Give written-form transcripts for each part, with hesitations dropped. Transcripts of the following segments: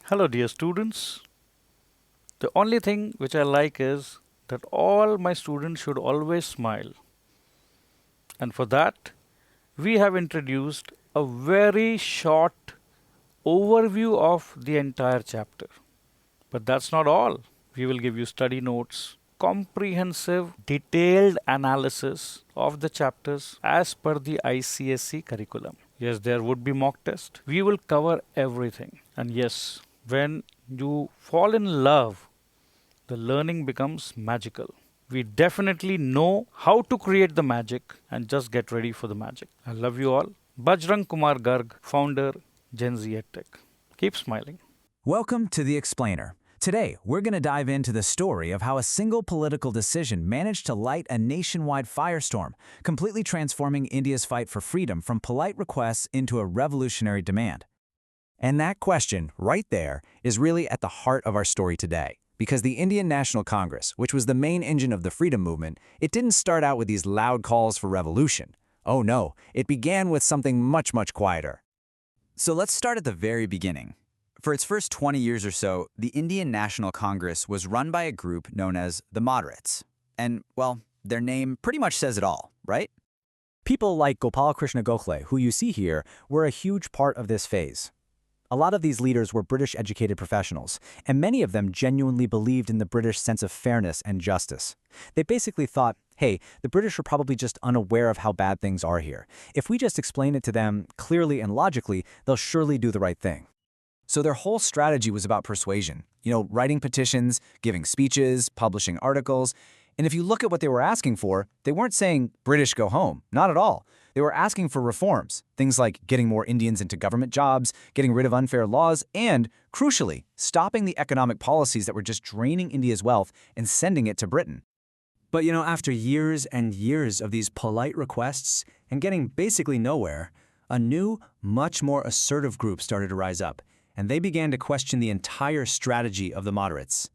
Hello, dear students. The only thing which I like is that all my students should always smile. And for that, we have introduced a very short overview of the entire chapter. But that's not all. We will give you study notes, comprehensive, detailed analysis of the chapters as per the ICSE curriculum. Yes, there would be mock test. We will cover everything. And yes, when you fall in love, the learning becomes magical. We definitely know how to create the magic and just get ready for the magic. I love you all. Bajrang Kumar Garg, founder, Gen Z EdTech. Keep smiling. Welcome to The Explainer. Today, we're going to dive into the story of how a single political decision managed to light a nationwide firestorm, completely transforming India's fight for freedom from polite requests into a revolutionary demand. And that question, right there, is really at the heart of our story today. Because the Indian National Congress, which was the main engine of the freedom movement, it didn't start out with these loud calls for revolution. Oh no, it began with something much, much quieter. So let's start at the very beginning. For its first 20 years or so, the Indian National Congress was run by a group known as the Moderates. And, well, their name pretty much says it all, right? People like Gopal Krishna Gokhale, who you see here, were a huge part of this phase. A lot of these leaders were British-educated professionals, and many of them genuinely believed in the British sense of fairness and justice. They basically thought, hey, the British are probably just unaware of how bad things are here. If we just explain it to them clearly and logically, they'll surely do the right thing. So their whole strategy was about persuasion. Writing petitions, giving speeches, publishing articles. And if you look at what they were asking for, they weren't saying, British go home. Not at all. They were asking for reforms, things like getting more Indians into government jobs, getting rid of unfair laws, and, crucially, stopping the economic policies that were just draining India's wealth and sending it to Britain. But after years and years of these polite requests and getting basically nowhere, a new, much more assertive group started to rise up, and they began to question the entire strategy of the moderates.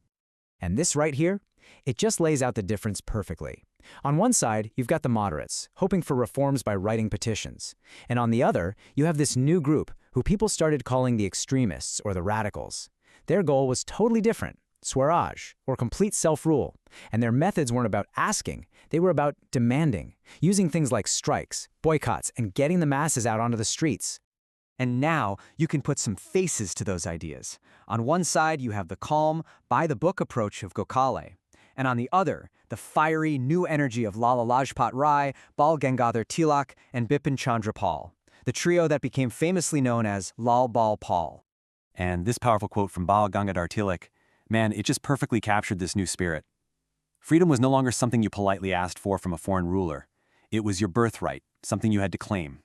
And this right here, it just lays out the difference perfectly. On one side, you've got the moderates, hoping for reforms by writing petitions. And on the other, you have this new group, who people started calling the extremists or the radicals. Their goal was totally different, Swaraj, or complete self-rule. And their methods weren't about asking, they were about demanding, using things like strikes, boycotts, and getting the masses out onto the streets. And now you can put some faces to those ideas. On one side, you have the calm, by-the-book approach of Gokhale. And on the other, the fiery new energy of Lala Lajpat Rai, Bal Gangadhar Tilak, and Bipin Chandra Pal, the trio that became famously known as Lal Bal Pal. And this powerful quote from Bal Gangadhar Tilak, man, it just perfectly captured this new spirit. Freedom was no longer something you politely asked for from a foreign ruler. It was your birthright, something you had to claim.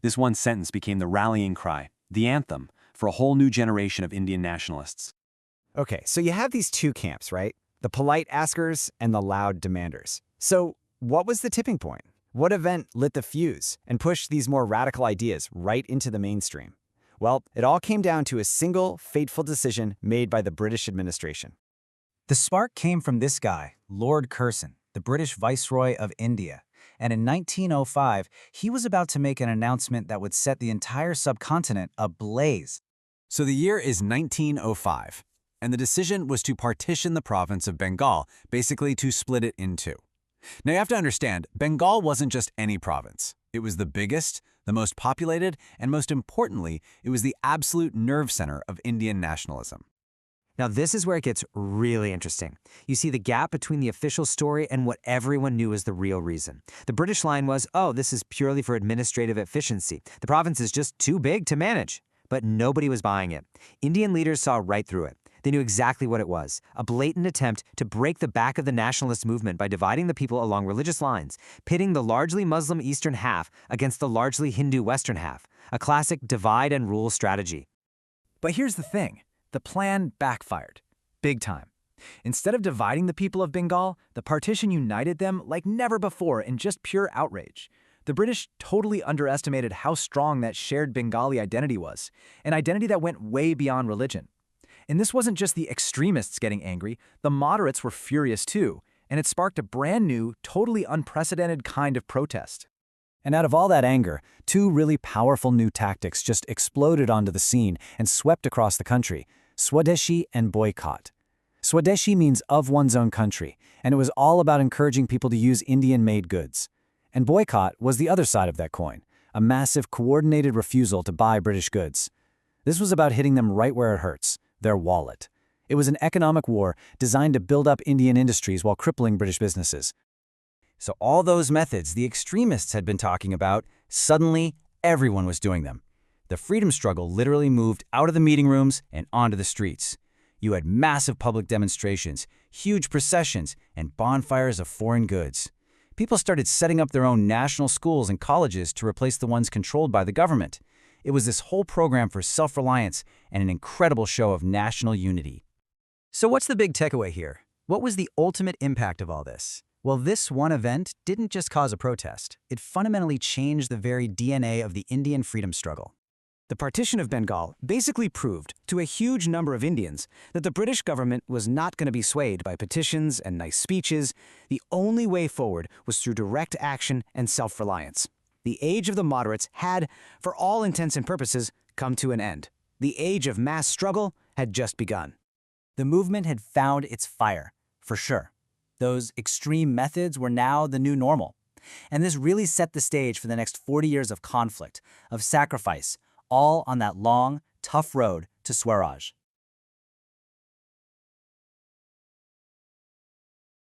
This one sentence became the rallying cry, the anthem, for a whole new generation of Indian nationalists. Okay, so you have these two camps, right? The polite askers and the loud demanders. So what was the tipping point? What event lit the fuse and pushed these more radical ideas right into the mainstream? Well, it all came down to a single fateful decision made by the British administration. The spark came from this guy, Lord Curzon, the British Viceroy of India. And in 1905, he was about to make an announcement that would set the entire subcontinent ablaze. So the year is 1905, and the decision was to partition the province of Bengal, basically to split it in two. Now you have to understand, Bengal wasn't just any province. It was the biggest, the most populated, and most importantly, it was the absolute nerve center of Indian nationalism. Now this is where it gets really interesting. You see the gap between the official story and what everyone knew was the real reason. The British line was, oh, this is purely for administrative efficiency. The province is just too big to manage. But nobody was buying it. Indian leaders saw right through it. They knew exactly what it was, a blatant attempt to break the back of the nationalist movement by dividing the people along religious lines, pitting the largely Muslim eastern half against the largely Hindu western half, a classic divide and rule strategy. But here's the thing. The plan backfired. Big time. Instead of dividing the people of Bengal, the partition united them like never before in just pure outrage. The British totally underestimated how strong that shared Bengali identity was, an identity that went way beyond religion. And this wasn't just the extremists getting angry, the moderates were furious too, and it sparked a brand new, totally unprecedented kind of protest. And out of all that anger, two really powerful new tactics just exploded onto the scene and swept across the country: Swadeshi and boycott. Swadeshi means of one's own country, and it was all about encouraging people to use Indian-made goods. And boycott was the other side of that coin, a massive coordinated refusal to buy British goods. This was about hitting them right where it hurts, their wallet. It was an economic war designed to build up Indian industries while crippling British businesses. So all those methods the extremists had been talking about, suddenly everyone was doing them. The freedom struggle literally moved out of the meeting rooms and onto the streets. You had massive public demonstrations, huge processions, and bonfires of foreign goods. People started setting up their own national schools and colleges to replace the ones controlled by the government. It was this whole program for self-reliance and an incredible show of national unity. So what's the big takeaway here? What was the ultimate impact of all this? Well, this one event didn't just cause a protest. It fundamentally changed the very DNA of the Indian freedom struggle. The partition of Bengal basically proved to a huge number of Indians that the British government was not going to be swayed by petitions and nice speeches. The only way forward was through direct action and self-reliance. The age of the moderates had, for all intents and purposes, come to an end. The age of mass struggle had just begun. The movement had found its fire, for sure. Those extreme methods were now the new normal. And this really set the stage for the next 40 years of conflict, of sacrifice, all on that long, tough road to Swaraj.